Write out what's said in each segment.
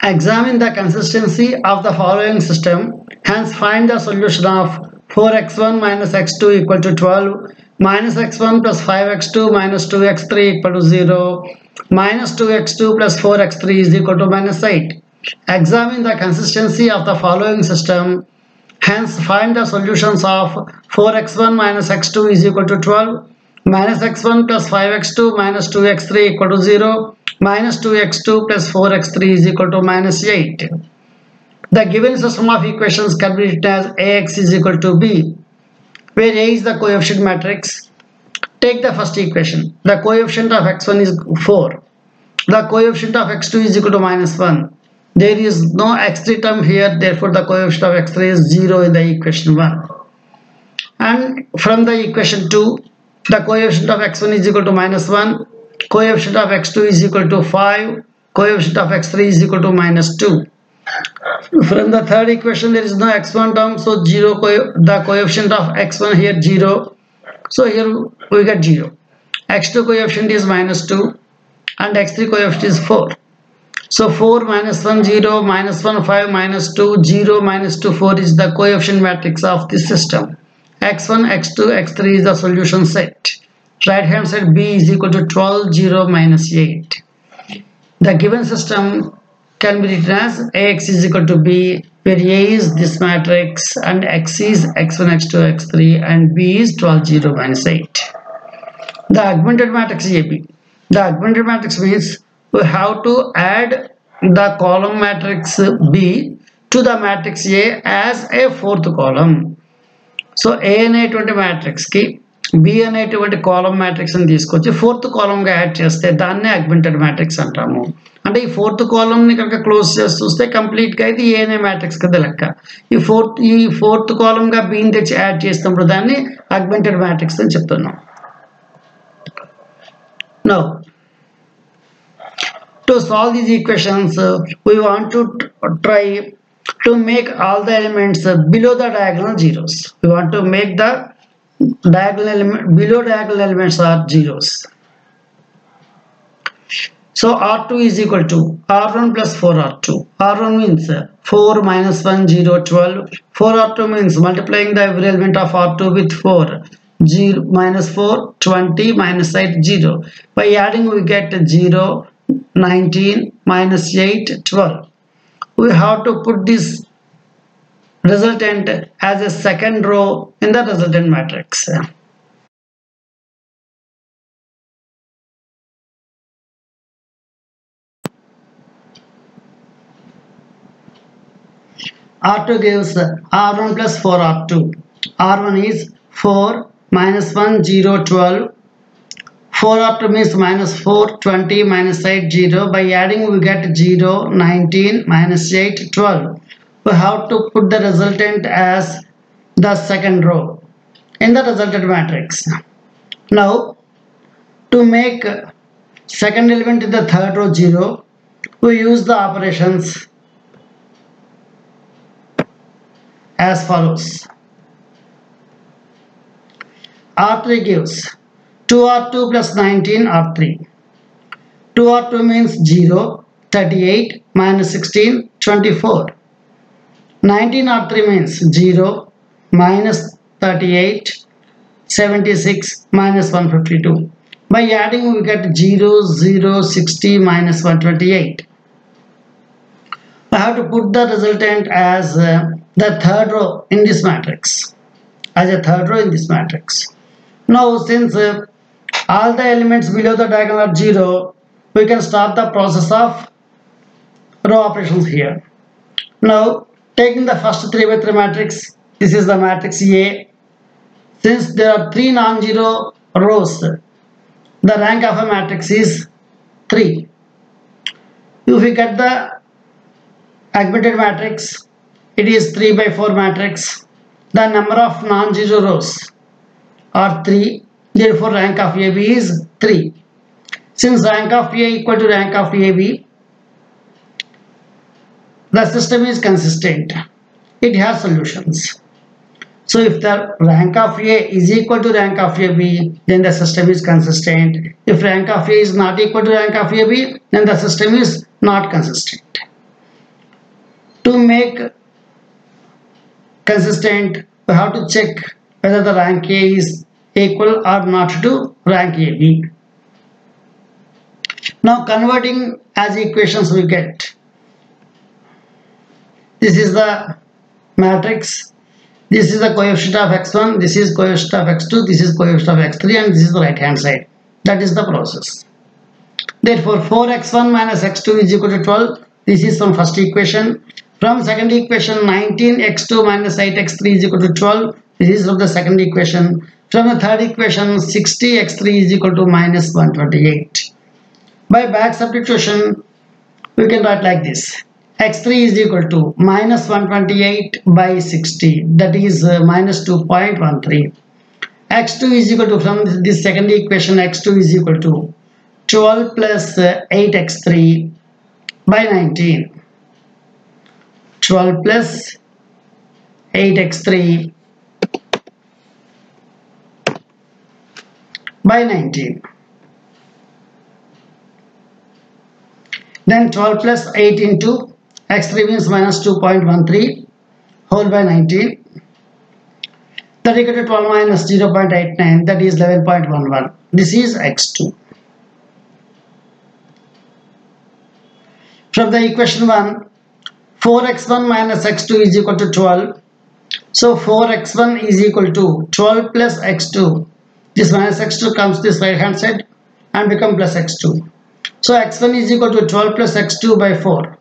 Examine the consistency of the following system. Hence, find the solution of 4x1 minus x2 equal to 12, minus x1 plus 5x2 minus 2x3 equal to 0, minus 2x2 plus 4x3 is equal to minus 8. Examine the consistency of the following system. Hence, find the solutions of 4x1 minus x2 is equal to 12, minus x1 plus 5x2 minus 2x3 equal to 0, minus 2x2 plus 4x3 is equal to minus 8. The given system of equations can be written as Ax is equal to B, where A is the coefficient matrix. Take the first equation. The coefficient of x1 is 4. The coefficient of x2 is equal to minus 1. There is no x3 term here, therefore the coefficient of x3 is 0 in the equation 1. And from the equation 2, the coefficient of x1 is equal to minus 1, coefficient of x2 is equal to 5, coefficient of x3 is equal to minus 2. From the third equation, there is no x1 term, so 0, the coefficient of x1 here 0, so here we get 0. x2 coefficient is minus 2 and x3 coefficient is 4. So 4 minus 1 0, minus 1 5, minus 2 0, minus 2 4 is the coefficient matrix of this system. x1, x2, x3 is the solution set. Right hand side B is equal to 12, 0, minus 8. The given system can be written as Ax is equal to B, where A is this matrix and X is x1, x2, x3 and B is 12, 0, minus 8. The augmented matrix AB. The augmented matrix means we have to add the column matrix B to the matrix A as a fourth column. So A అనేటువంటి matrix కి B అనేటువంటి column matrix ని తీసుకొచ్చి fourth column గా add చేస్తే దాన్నే augmented matrix అంటాము. అంటే ఈ ఫోర్త్ కాలమ్ ని కనుక క్లోజ్ చేసి చూస్తే కంప్లీట్ గా ఇది A అనే మ్యాట్రిక్స్ కింద లెక్క. ఈ ఫోర్త్ కాలమ్ గా B ని తెచ్చి యాడ్ చేసినప్పుడు దాన్ని అగ్మెంటెడ్ మ్యాట్రిక్స్ అని చెప్తున్నాం. Now to solve these equations, we want to try to make all the elements below the diagonal zeros. We want to make the diagonal element below diagonal elements are zeros. So R2 is equal to R1 plus 4R2. R1 means 4 minus 1 0 12. 4R2 means multiplying the every element of R2 with 4. 0 minus 4 20 minus 8 0. By adding we get 0 19 minus 8 12. We have to put this resultant as a second row in the resultant matrix. R2 gives R1 plus 4R2. R1 is 4 minus 1 0 12. 4R2 means minus 4 20 minus 8 0. By adding we get 0 19 minus 8 12. We have to put the resultant as the second row in the resultant matrix. Now to make second element in the third row 0, we use the operations as follows. R3 gives 2R2 plus 19 R3. 2R2 means 0, 38 minus 16 24. 19 R3 means 0 minus 38 76 minus 152. By adding we get 0 0 60 minus 128. I have to put the resultant as the third row in this matrix, as a third row in this matrix. Now since all the elements below the diagonal are 0, we can start the process of row operations here. Now taking the first 3 by 3 matrix, this is the matrix A. Since there are 3 non-zero rows, the rank of a matrix is 3. If we get the augmented matrix, it is 3 by 4 matrix. The number of non-zero rows are 3. Therefore rank of AB is 3. Since rank of A equal to rank of AB, the system is consistent. It has solutions. So if the rank of A is equal to rank of AB, then the system is consistent. If rank of A is not equal to rank of AB, then the system is not consistent. To make consistent, we have to check whether the rank A is equal or not to rank AB. Now converting as equations we get. This is the matrix. This is the coefficient of x1, this is coefficient of x2, this is coefficient of x3, and this is the right hand side. That is the process. Therefore 4x1 minus x2 is equal to 12. This is from first equation. From second equation, 19x2 minus 8x3 is equal to 12. This is from the second equation. From the third equation, 60x3 is equal to minus 128. By back substitution, we can write like this. x3 is equal to minus 128 by 60, that is minus 2.13. x2 is equal to, from this second equation, x2 is equal to 12 plus 8x3 by 19. 12 plus 8x3 by 19. Then 12 plus 8 into x3 means minus 2.13 whole by 19. That equal to 12 minus 0.89, that is 11.11. This is x2. From the equation 1, 4x1 minus x2 is equal to 12. So 4x1 is equal to 12 plus x2. This minus x2 comes this right hand side and become plus x2. So x1 is equal to 12 plus x2 by 4.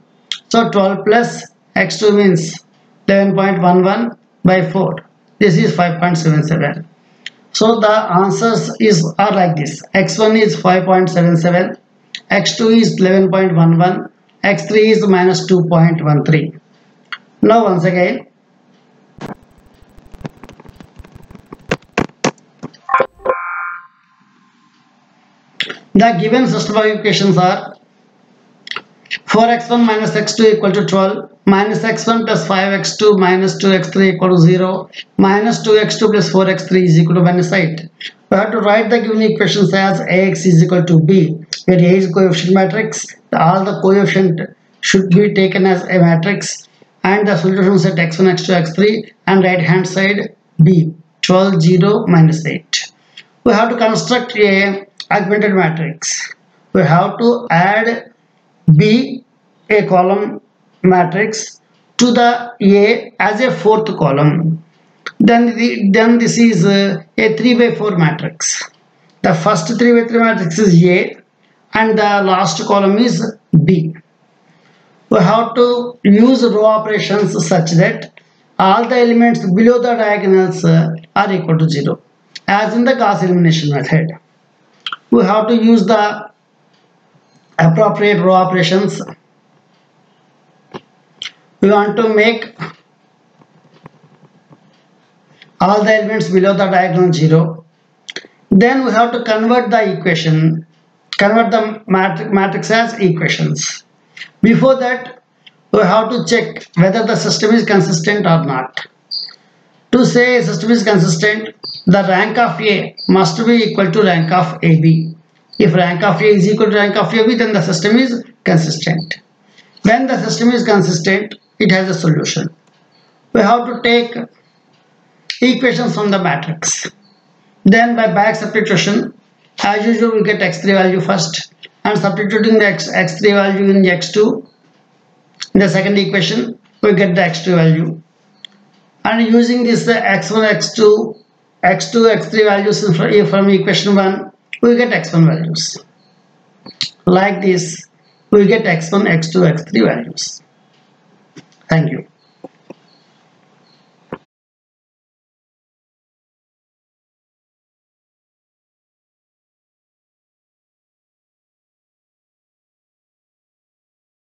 So 12 plus x2 means 11.11 by 4. This is 5.77. So the answers are like this. x1 is 5.77, x2 is 11.11, x3 is minus 2.13. Now once again, the given system of equations are 4x1 minus x2 equal to 12, minus x1 plus 5x2 minus 2x3 equal to 0, minus 2x2 plus 4x3 is equal to minus 8. We have to write the given equations as Ax is equal to B, where A is coefficient matrix. All the coefficient should be taken as a matrix, and the solution set x1, x2, x3, and right hand side B, 12, 0, minus 8. We have to construct a augmented matrix. We have to add B, a column matrix, to the A as a fourth column. Then this is a 3 by 4 matrix. The first 3 by 3 matrix is A and the last column is B. We have to use row operations such that all the elements below the diagonals are equal to 0, as in the Gauss elimination method. We have to use the appropriate row operations. We want to make all the elements below the diagonal 0. Then we have to convert the equation, convert the matrix as equations. Before that, we have to check whether the system is consistent or not. To say a system is consistent, the rank of A must be equal to rank of AB. If rank of A is equal to rank of AB, then the system is consistent. When the system is consistent, it has a solution. We have to take equations from the matrix. Then by back substitution, as usual, we get x3 value first, and substituting the x3 value in x2 in the second equation, we get the x2 value. And using this x1, x2, x3 values from equation 1, we get x1 values. Like this, we get x1, x2, x3 values. Thank you.